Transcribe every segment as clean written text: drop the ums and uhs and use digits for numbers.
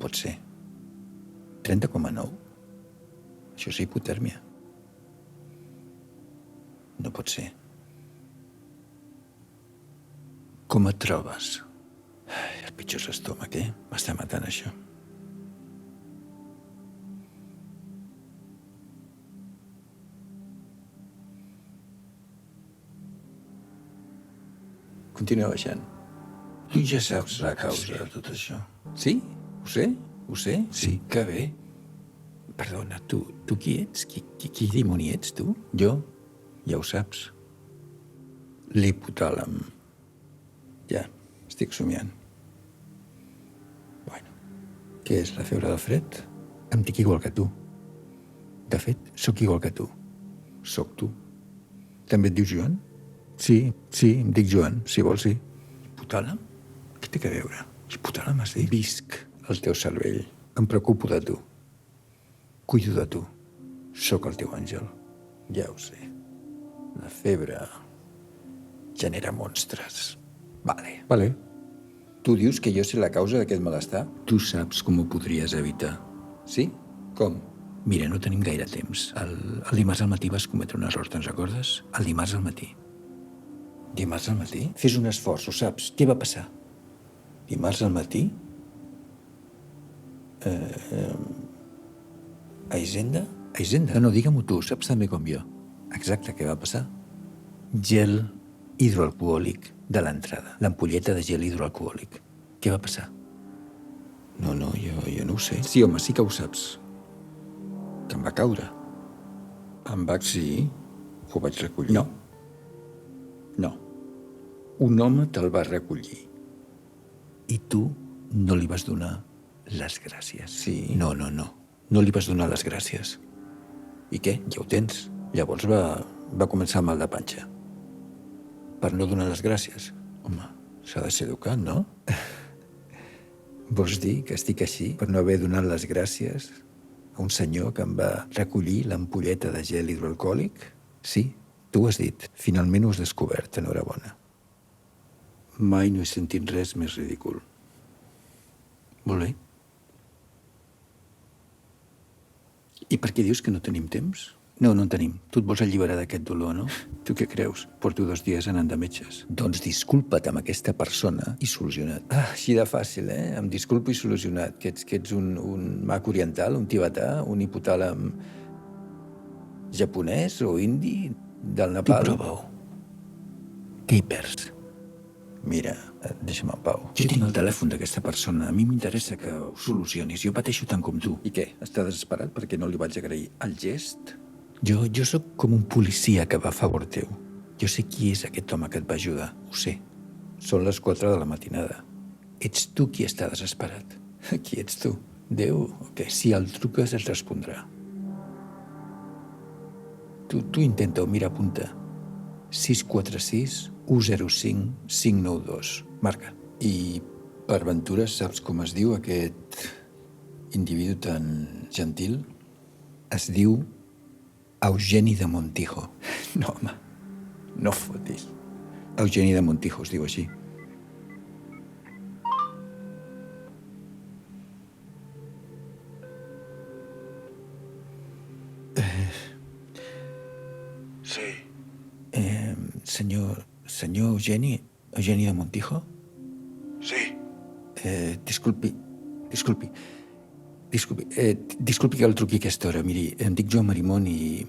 pot ser. 30,9. Això és hipotèrmia. No pot ser. Com et trobes? El pitjor és l'estómac, M'està matant, això. Continua baixant. I ja saps la causa de tot això. Sí? Ho sé? Ho sé? Sí, que bé. Perdona, tu qui ets? Qui dimoni ets, tu? Jo? Ja ho saps. L'hipotàlem. Ja, estic somiant. Bueno, què és, la febre del fred? Em dic igual que tu. De fet, sóc igual que tu. Sóc tu. També et dius Joan? Sí, em dic Joan, si vols, sí. Hipotàlem? Què té a veure? Hipotàlem has dit? Visc al teu cervell. Em preocupo de tu. Cuido de tu. Sóc el teu àngel. Ja ho sé. La febre genera monstres. Vale. Tu dius que jo sé la causa d'aquest malestar? Tu saps com ho podries evitar. Sí? Com? Mira, no tenim gaire temps. El dimarts al matí vas cometre un error, te'n recordes? El dimarts al matí. Dimarts al matí? Fes un esforç, ho saps. Què va passar? Dimarts al matí? A Hisenda? A Hisenda? No, digue-m'ho tu, saps també com jo. Exacte, què va passar? Gel hidroalcohòlic de l'entrada. L'ampolleta de gel hidroalcohòlic. Què va passar? No, jo no ho sé. Sí, home, sí que ho saps. Que em va caure. Sí, ho vaig recollir. No. Un home te'l va recollir. I tu no li vas donar les gràcies. Sí. No. No li vas donar les gràcies. I què? Ja ho tens. Llavors va començar mal de panxa. Per no donar les gràcies. Home, s'ha de ser educat, no? Vols dir que estic així per no haver donat les gràcies a un senyor que em va recollir l'ampolleta de gel hidroalcohòlic? Sí, tu ho has dit. Finalment ho has descobert, enhorabona. Mai no he sentit res més ridícul. Molt bé. I per què dius que no tenim temps? No en tenim. Tu et vols alliberar d'aquest dolor, no? Tu què creus? Porto 2 dies anant de metges. Doncs disculpa't amb aquesta persona i solucionat. Així de fàcil, Em disculpo i solucionat. Que ets un mag oriental, un tibetà, un hipotàlem japonès o indi del Nepal. Tu prova-ho. Què hi perds? Mira, deixa'm en pau. Jo tinc el telèfon d'aquesta persona. A mi m'interessa que ho solucionis. Jo pateixo tant com tu. I què? Està desesperat perquè no li vaig agrair el gest? Jo sóc com un policia que va a favor teu. Jo sé qui és aquest home que et va ajudar. Ho sé. Són les 4 de la matinada. Ets tu qui està desesperat. Qui ets tu? Déu? O què? Si el truques et respondrà. Tu intenta-ho, mira, apunta. 646 105 592. Marca. I per ventura saps com es diu aquest individu tan gentil? Es diu Eugeni de Montijo. No, home, no fotis. Eugeni de Montijo es diu així. Sí. Senyor Eugeni de Montijo? Sí. Disculpi que el truqui a aquesta hora. Miri, em dic Joan Marimón i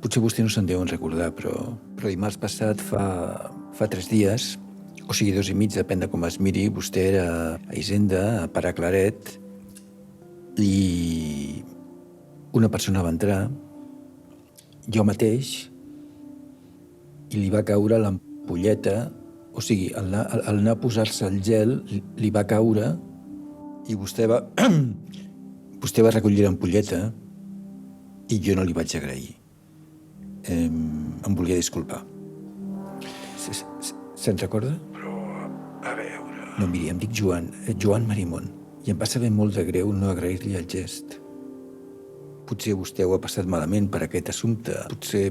potser vostè no se'n deuen recordar, però dimarts passat, fa 3 dies, o sigui 2 i mig, depèn de com es miri, vostè era a Hisenda, a Pare Claret, i una persona va entrar, jo mateix, i li va caure l'ampolleta, o sigui, al anar a posar-se el gel, li va caure i vostè va recollir l'ampolleta i jo no li vaig agrair. Em volia disculpar. Se'n recorda? Però, a veure... No, miri, em dic Joan Marimón, i em va saber molt de greu no agrair-li el gest. Potser vostè ho ha passat malament per aquest assumpte. Potser...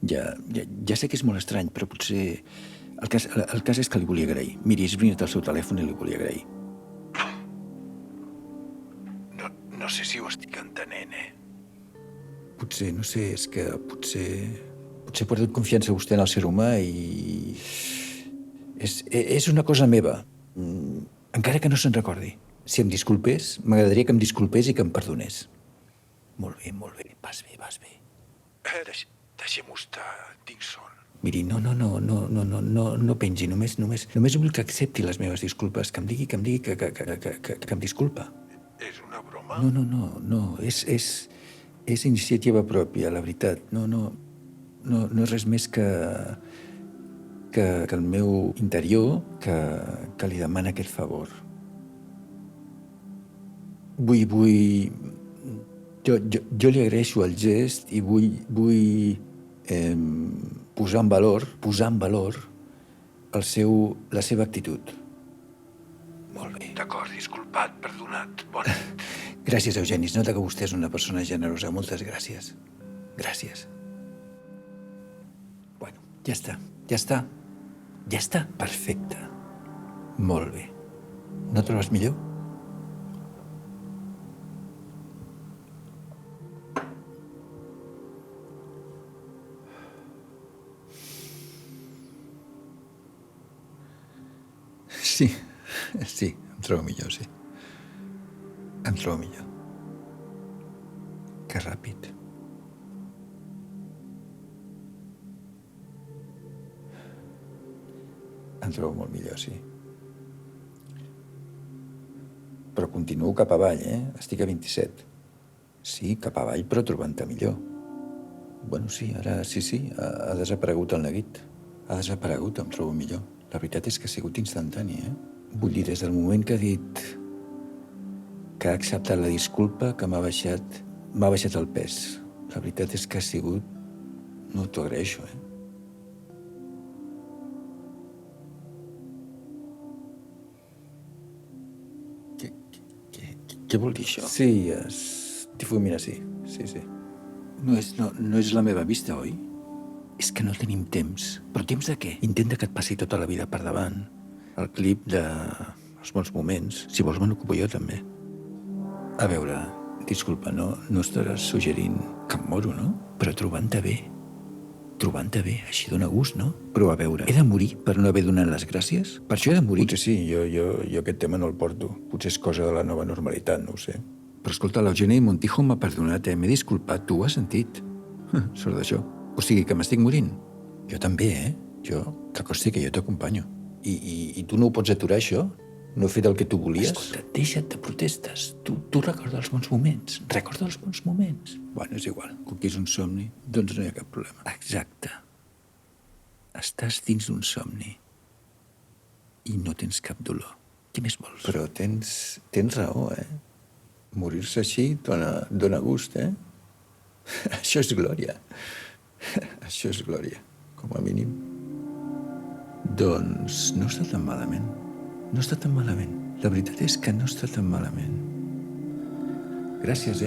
Ja sé que és molt estrany, però potser... El cas és que li volia agrair. Miri, és brinat el seu telèfon i li volia agrair. no sé si ho estic entenent, Potser, no sé, és que potser he perdut confiança vostè en el ser humà i... És una cosa meva, encara que no se'n recordi. Si em disculpés, m'agradaria que em disculpés i que em perdonés. Molt bé, vas bé. Deixem-ho estar, tinc son. Miri, no pengi, només vull que accepti les meves disculpes, que em digui que em disculpa. És una broma? No, és iniciativa pròpia, la veritat. No és res més que el meu interior que li demana aquest favor. Jo li agraeixo el gest i vull posar en valor la seva actitud. Molt bé. D'acord, disculpat, perdonat. Bona nit. Gràcies, Eugeni. Es nota que vostè és una persona generosa. Moltes gràcies. Gràcies. Bueno, ja està. Perfecte. Molt bé. No trobes millor? Sí, em trobo millor, sí. Em trobo millor. Que ràpid. Em trobo molt millor, sí. Però continuo cap avall, Estic a 27. Sí, cap avall, però trobant-te millor. Bueno, sí, ara sí, ha desaparegut el neguit. Ha desaparegut, em trobo millor. La veritat és que ha sigut instantani, Vull dir, des del moment que ha dit que ha acceptat la disculpa, que m'ha baixat el pes. La veritat és que ha sigut... No t'ho agraeixo, Què vol dir això? Sí, es difumina, sí. No és la meva vista, oi? És que no tenim temps. Però temps de què? Intenta que et passi tota la vida per davant. El clip de... els bons moments. Si vols me n'ocupo jo, també. A veure, disculpa, no estaràs suggerint que em moro, no? Però trobant-te bé, així dona gust, no? Però a veure, he de morir per no haver donat les gràcies? Per això he de morir? Potser sí, jo aquest tema no el porto. Potser és cosa de la nova normalitat, no ho sé. Però escolta, l'Eugeni Montijo m'ha perdonat, M'he disculpat, tu ho has sentit. Sort d'això. O sigui, que m'estic morint. Jo també, que consti que jo t'acompanyo. I tu no ho pots aturar, això? No he fet el que tu volies? Escolta, deixa't de protestes. Tu recorda els bons moments. Bueno, és igual. Com que és un somni, doncs no hi ha cap problema. Exacte. Estàs dins d'un somni i no tens cap dolor. Què més vols? Però tens raó, Morir-se així dona gust, Això és glòria. Això és glòria, com a mínim. Doncs no està tan malament. La veritat és que no està tan malament. Gràcies,